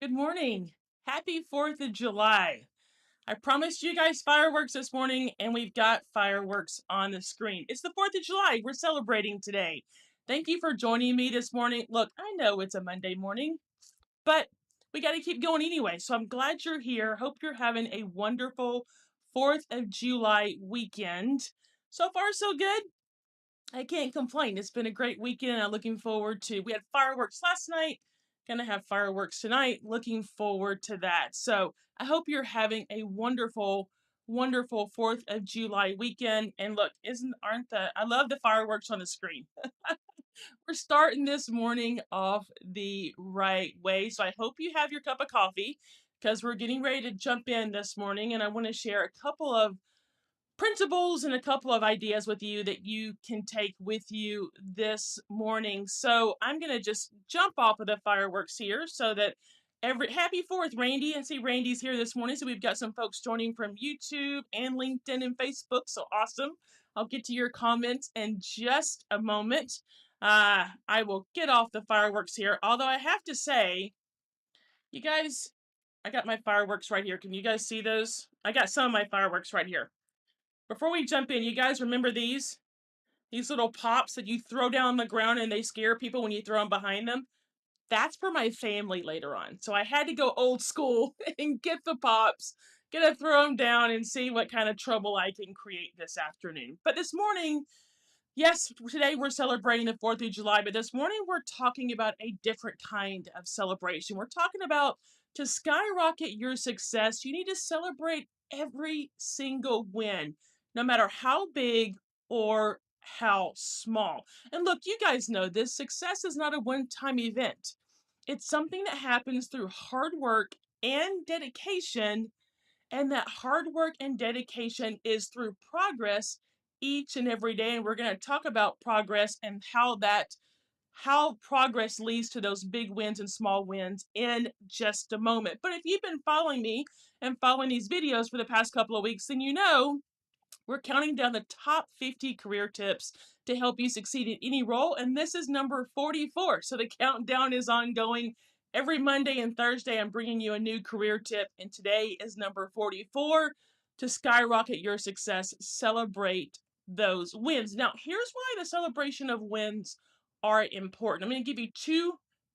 Good morning. Happy 4th of July. I promised you guys fireworks this morning, and we've got fireworks on the screen. It's the 4th of July. We're celebrating today. Thank you for joining me this morning. Look, I know it's a Monday morning, but we got to keep going anyway. So I'm glad you're here. Hope you're having a wonderful 4th of July weekend. So far, so good. I can't complain. It's been a great weekend. I'm looking forward to. We had fireworks last night. Gonna have fireworks tonight. Looking forward to that. So I hope you're having a wonderful, wonderful 4th of July weekend. And look, aren't the I love the fireworks on the screen. We're starting this morning off the right way. So I hope you have your cup of coffee because we're getting ready to jump in this morning, and I want to share a couple of principles and a couple of ideas with you that you can take with you this morning. So I'm going to just jump off of the fireworks here so that happy 4th, Randy. I see Randy's here this morning. So we've got some folks joining from YouTube and LinkedIn and Facebook. So awesome. I'll get to your comments in just a moment. I will get off the fireworks here. Although I have to say, you guys, I got my fireworks right here. Can you guys see those? I got some of my fireworks right here. Before we jump in, you guys remember these? These little pops that you throw down on the ground and they scare people when you throw them behind them? That's for my family later on. So I had to go old school and get the pops, gonna throw them down and see what kind of trouble I can create this afternoon. But this morning, yes, today we're celebrating the 4th of July, but this morning we're talking about a different kind of celebration. We're talking about to skyrocket your success, you need to celebrate every single win, no matter how big or how small. And look, you guys know this success is not a one time event, it's something that happens through hard work and dedication, and that hard work and dedication is through progress each and every day. And we're going to talk about progress and how progress leads to those big wins and small wins in just a moment. But if you've been following me and following these videos for the past couple of weeks, then you know we're counting down the top 50 career tips to help you succeed in any role, and this is number 44. So the countdown is ongoing. Every Monday and Thursday, I'm bringing you a new career tip, and today is number 44 to skyrocket your success. Celebrate those wins. Now, here's why the celebration of wins are important. I'm going to give you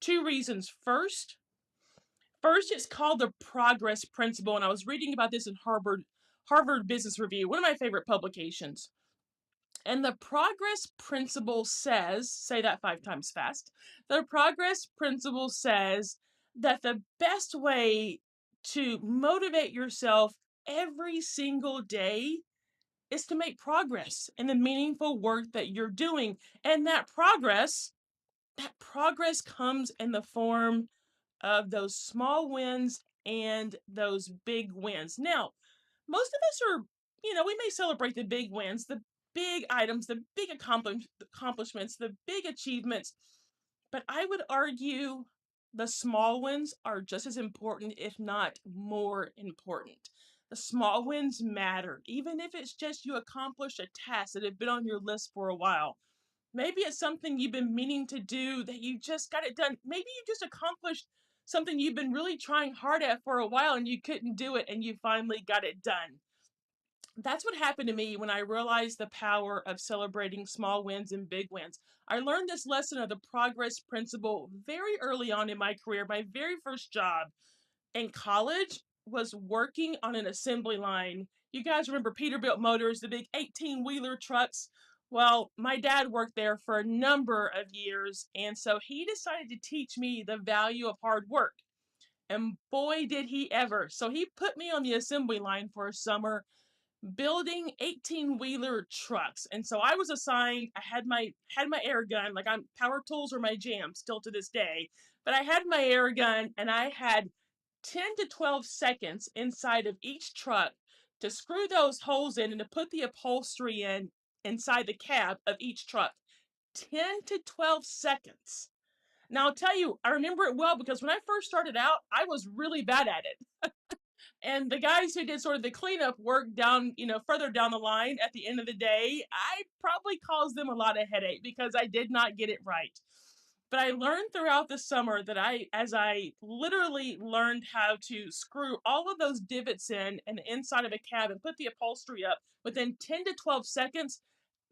two reasons. First, it's called the progress principle, and I was reading about this in Harvard Business Review, one of my favorite publications. And the progress principle says, say that 5 times fast. The progress principle says that the best way to motivate yourself every single day is to make progress in the meaningful work that you're doing. And that progress comes in the form of those small wins and those big wins. Now, most of us are, we may celebrate the big wins, the big items, the big accomplishments, the big achievements, but I would argue the small wins are just as important, if not more important. The small wins matter, even if it's just you accomplish a task that had been on your list for a while. Maybe it's something you've been meaning to do that you just got it done. Maybe you just accomplished something you've been really trying hard at for a while and you couldn't do it and you finally got it done. That's what happened to me when I realized the power of celebrating small wins and big wins. I learned this lesson of the progress principle very early on in my career. My very first job in college was working on an assembly line. You guys remember Peterbilt Motors, the big 18-wheeler trucks? Well, my dad worked there for a number of years, and so he decided to teach me the value of hard work. And boy, did he ever. So he put me on the assembly line for a summer building 18-wheeler trucks. And so I was assigned, I had my air gun, like I'm power tools are my jam still to this day. But I had my air gun and I had 10 to 12 seconds inside of each truck to screw those holes in and to put the upholstery in inside the cab of each truck. 10 to 12 seconds. Now I'll tell you, I remember it well because when I first started out, I was really bad at it. And the guys who did sort of the cleanup work down, further down the line at the end of the day, I probably caused them a lot of headache because I did not get it right. But I learned throughout the summer that as I literally learned how to screw all of those divots in the inside of a cab and put the upholstery up within 10 to 12 seconds,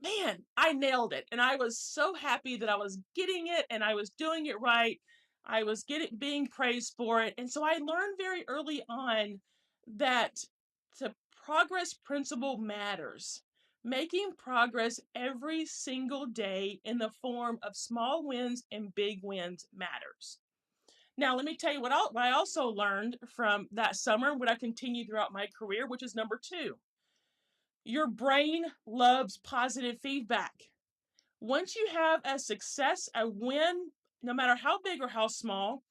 man, I nailed it. And I was so happy that I was getting it and I was doing it right. I was being praised for it. And so I learned very early on that the progress principle matters. Making progress every single day in the form of small wins and big wins matters. Now, let me tell you what I also learned from that summer and what I continue throughout my career, which is number two. Your brain loves positive feedback. Once you have a success, a win, no matter how big or how small,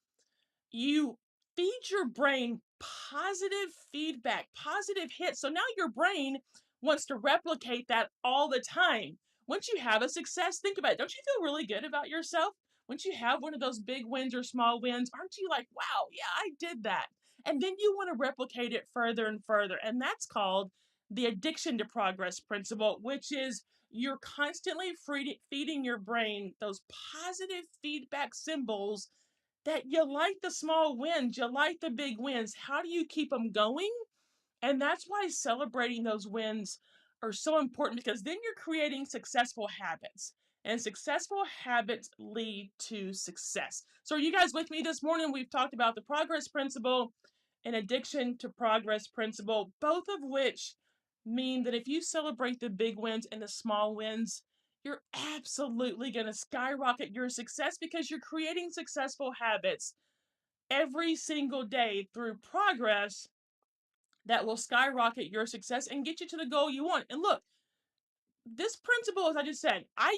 you feed your brain positive feedback, positive hits. So now your brain wants to replicate that all the time. Once you have a success, think about it. Don't you feel really good about yourself? Once you have one of those big wins or small wins, aren't you like, wow, yeah, I did that? And then you want to replicate it further and further. And that's called the addiction to progress principle, which is you're constantly feeding your brain those positive feedback symbols that you like the small wins, you like the big wins. How do you keep them going? And that's why celebrating those wins are so important because then you're creating successful habits. And successful habits lead to success. So, are you guys with me this morning? We've talked about the progress principle and addiction to progress principle, both of which mean that if you celebrate the big wins and the small wins, you're absolutely going to skyrocket your success because you're creating successful habits every single day through progress that will skyrocket your success and get you to the goal you want. And look, this principle, as I just said, I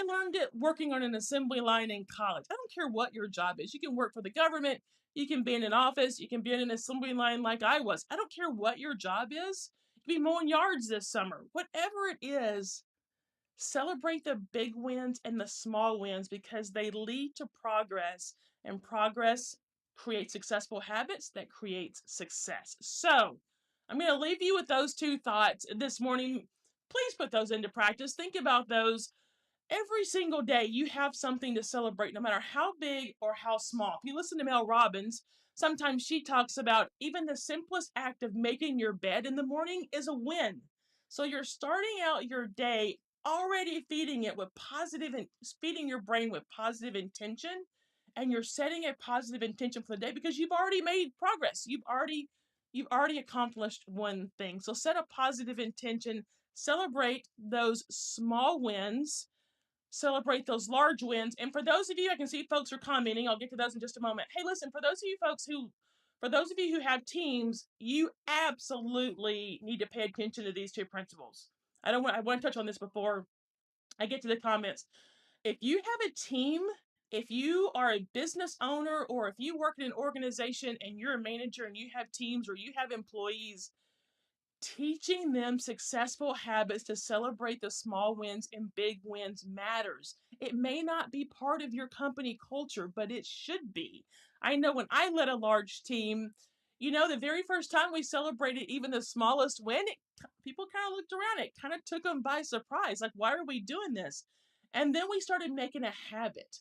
learned it working on an assembly line in college. I don't care what your job is. You can work for the government, you can be in an office, you can be in an assembly line like I was. I don't care what your job is. You can be mowing yards this summer. Whatever it is, celebrate the big wins and the small wins because they lead to progress, and progress creates successful habits that creates success. So, I'm going to leave you with those two thoughts this morning. Please put those into practice. Think about those. Every single day, you have something to celebrate, no matter how big or how small. If you listen to Mel Robbins, sometimes she talks about even the simplest act of making your bed in the morning is a win. So you're starting out your day already feeding it with positive and feeding your brain with positive intention, and you're setting a positive intention for the day because you've already made progress. You've already accomplished one thing. So set a positive intention, celebrate those small wins, celebrate those large wins. And for those of you, I can see folks are commenting. I'll get to those in just a moment. Hey, listen, for those of you who have teams, you absolutely need to pay attention to these two principles. I want to touch on this before I get to the comments. If you have a team, if you are a business owner, or if you work in an organization and you're a manager and you have teams or you have employees, teaching them successful habits to celebrate the small wins and big wins matters. It may not be part of your company culture, but it should be. I know when I led a large team, the very first time we celebrated even the smallest win, people kind of looked around. It kind of took them by surprise. Like, why are we doing this? And then we started making a habit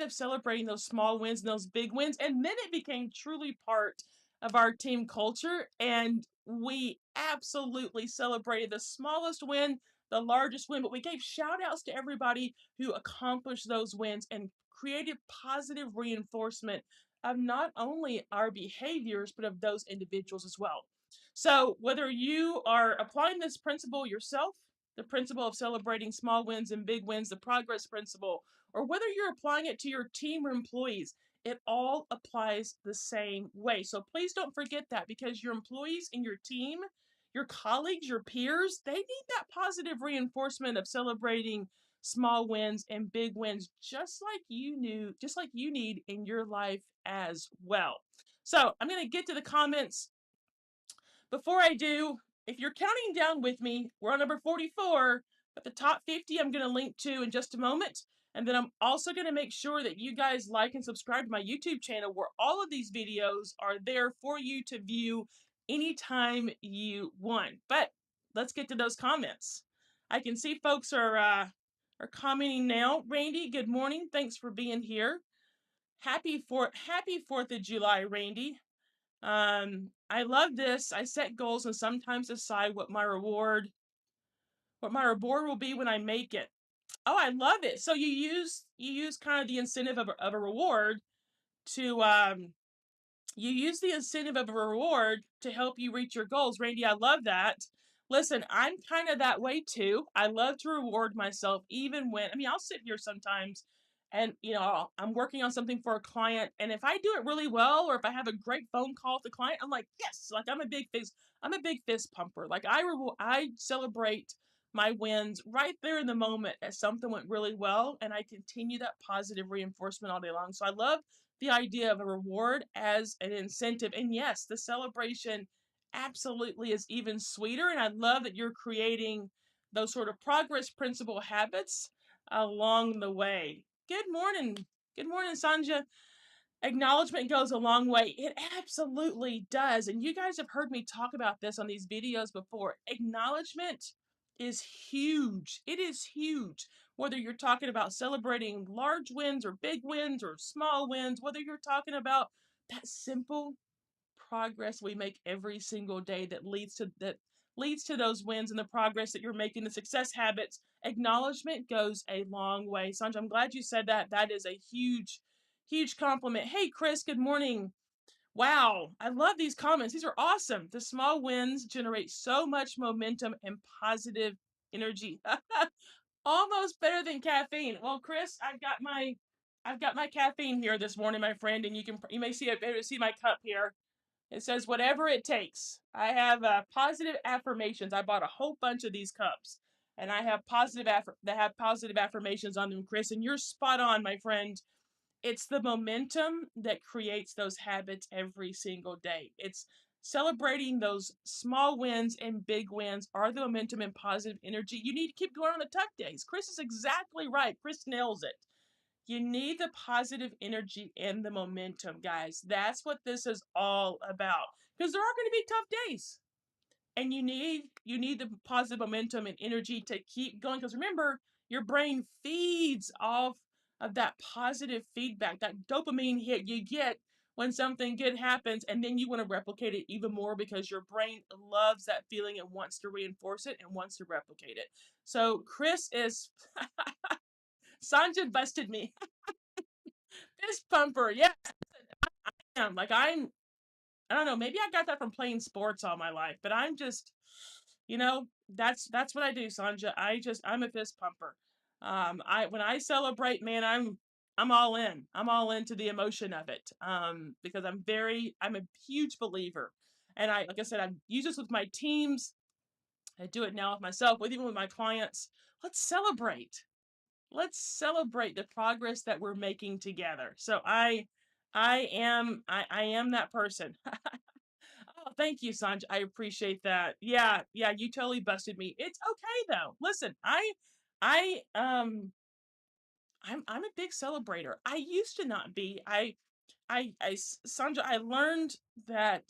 of celebrating those small wins and those big wins. And then it became truly part of our team culture. And we absolutely celebrated the smallest win, the largest win, but we gave shout outs to everybody who accomplished those wins and created positive reinforcement of not only our behaviors, but of those individuals as well. So, whether you are applying this principle yourself, the principle of celebrating small wins and big wins, the progress principle, or whether you're applying it to your team or employees, it all applies the same way. So please don't forget that because your employees and your team, your colleagues, your peers, they need that positive reinforcement of celebrating small wins and big wins just like you need in your life as well. So I'm going to get to the comments. Before I do, if you're counting down with me, we're on number 44, but the top 50 I'm going to link to in just a moment. And then I'm also going to make sure that you guys like and subscribe to my YouTube channel where all of these videos are there for you to view anytime you want. But let's get to those comments. I can see folks are are commenting now. Randy, good morning. Thanks for being here. Happy 4th of July, Randy. I love this. I set goals and sometimes decide what my reward will be when I make it. Oh, I love it. So you use kind of the incentive of a reward to you use the incentive of a reward to help you reach your goals. Randy, I love that. Listen, I'm kind of that way too. I love to reward myself even when, I mean, I'll sit here sometimes and, I'm working on something for a client. And if I do it really well, or if I have a great phone call with the client, I'm like, yes, like I'm a big fist pumper. Like I celebrate my wins right there in the moment as something went really well. And I continue that positive reinforcement all day long. So I love the idea of a reward as an incentive. And yes, the celebration absolutely is even sweeter. And I love that you're creating those sort of progress principle habits along the way. Good morning. Good morning, Sanja. Acknowledgement goes a long way. It absolutely does. And you guys have heard me talk about this on these videos before. Acknowledgement is huge. It is huge. Whether you're talking about celebrating large wins or big wins or small wins, whether you're talking about that simple progress we make every single day that leads to those wins and the progress that you're making, the success habits. Acknowledgement goes a long way. Sandra, I'm glad you said that. That is a huge compliment. Hey, Chris, good morning. Wow, I love these comments. These are awesome. The small wins generate so much momentum and positive energy. Almost better than caffeine. Well, Chris, I've got my caffeine here this morning, my friend, and you may see my cup here. It says whatever it takes. I have positive affirmations. I bought a whole bunch of these cups, and I have positive affirmations on them, Chris. And you're spot on, my friend. It's the momentum that creates those habits every single day. It's celebrating those small wins and big wins are the momentum and positive energy you need to keep going on the tough days. Chris is exactly right. Chris nails it. You need the positive energy and the momentum, guys. That's what this is all about. Because there are going to be tough days. And you need the positive momentum and energy to keep going. Because remember, your brain feeds off of that positive feedback, that dopamine hit you get when something good happens, and then you want to replicate it even more because your brain loves that feeling and wants to reinforce it and wants to replicate it. So Chris is Sanja busted me. Fist pumper, yeah. Like I don't know, maybe I got that from playing sports all my life, but I'm just, that's what I do, Sanja. I'm a fist pumper. I when I celebrate, man, I'm all in. I'm all into the emotion of it. Because I'm a huge believer. And like I said, I use this with my teams. I do it now with myself, even with my clients. Let's celebrate. Let's celebrate the progress that we're making together. So I am that person. Oh, thank you, Sanj. I appreciate that. Yeah, you totally busted me. It's okay though. Listen, I I'm a big celebrator. I used to not be. Sandra, I learned that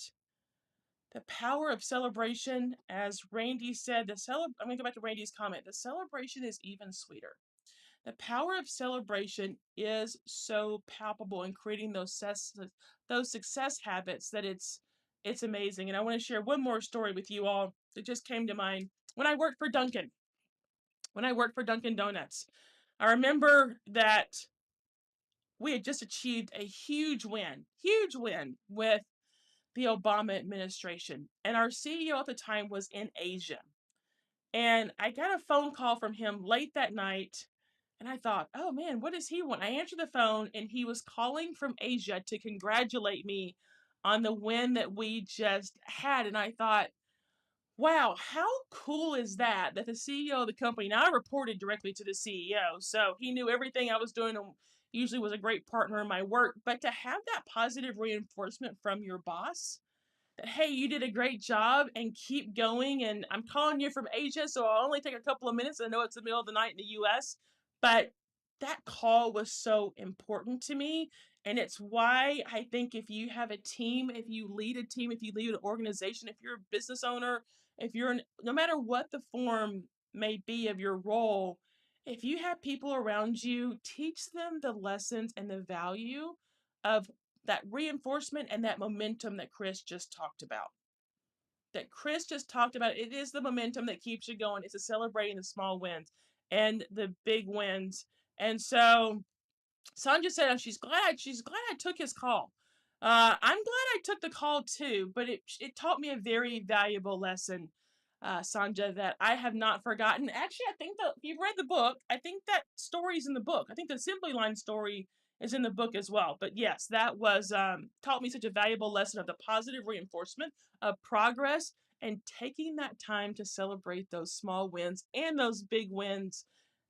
the power of celebration, as Randy said, I'm gonna go back to Randy's comment. The celebration is even sweeter. The power of celebration is so palpable in creating those success habits that it's amazing. And I want to share one more story with you all that just came to mind. When I worked for Dunkin' Donuts, I remember that we had just achieved a huge win with the Obama administration. And our CEO at the time was in Asia. And I got a phone call from him late that night. And I thought, oh man, what does he want? I answered the phone and he was calling from Asia to congratulate me on the win that we just had. And I thought, wow, how cool is that? That the CEO of the company, now I reported directly to the CEO, so he knew everything I was doing and usually was a great partner in my work. But to have that positive reinforcement from your boss, that hey, you did a great job and keep going, and I'm calling you from Asia, so I'll only take a couple of minutes. I know it's the middle of the night in the US, but that call was so important to me. And it's why I think if you have a team, if you lead a team, if you lead an organization, if you're a business owner, if you're no matter what the form may be of your role, If you have people around you, teach them the lessons and the value of that reinforcement and that momentum that Chris just talked about. It is the momentum that keeps you going. It's a celebrating the small wins and the big wins. And so Sandra said she's glad I took his call. I'm glad I took the call too, but it taught me a very valuable lesson, Sanja, that I have not forgotten. Actually, I think that if you've read the book, I think that story's in the book. I think the assembly line story is in the book as well. But yes, that was taught me such a valuable lesson of the positive reinforcement of progress and taking that time to celebrate those small wins and those big wins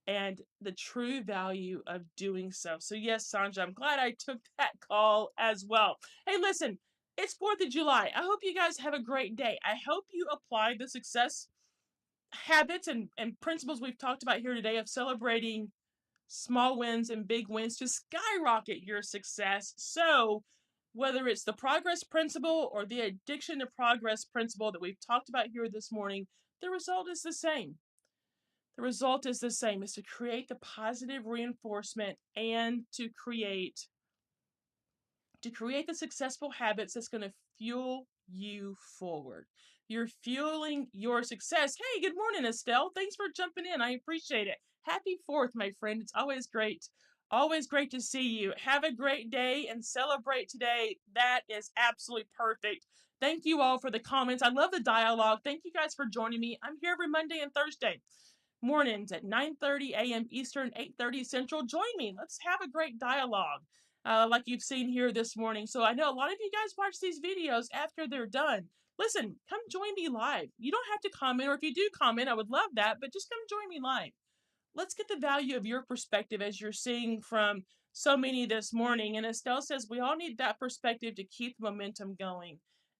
and the true value of doing so. So, yes, Sanja, I'm glad I took that call as well. Hey, listen, it's 4th of July. I hope you guys have a great day. I hope you apply the success habits and principles we've talked about here today of celebrating small wins and big wins to skyrocket your success. So, whether it's the progress principle or the addiction to progress principle that we've talked about here this morning, the result is the same. The result is the same, is to create the positive reinforcement and to create the successful habits that's going to fuel you forward. You're fueling your success. Hey, good morning, Estelle. Thanks for jumping in. I appreciate it. Happy 4th, my friend. It's always great. Always great to see you. Have a great day and celebrate today. That is absolutely perfect. Thank you all for the comments. I love the dialogue. Thank you guys for joining me. I'm here every Monday and Thursday mornings at 9:30 a.m. Eastern, 8:30 Central. Join me. Let's have a great dialogue, like you've seen here this morning. So I know a lot of you guys watch these videos after they're done. Listen, come join me live. You don't have to comment, or if you do comment, I would love that, but just come join me live. Let's get the value of your perspective as you're seeing from so many this morning. And Estelle says we all need that perspective to keep momentum going.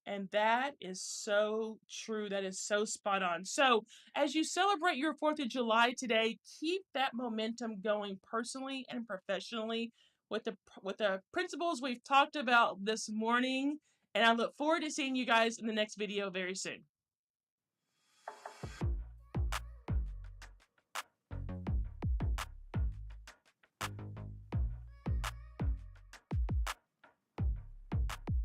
And that is so true. That is so spot on. So, as you celebrate your 4th of July today, keep that momentum going personally and professionally with the principles we've talked about this morning. And I look forward to seeing you guys in the next video very soon.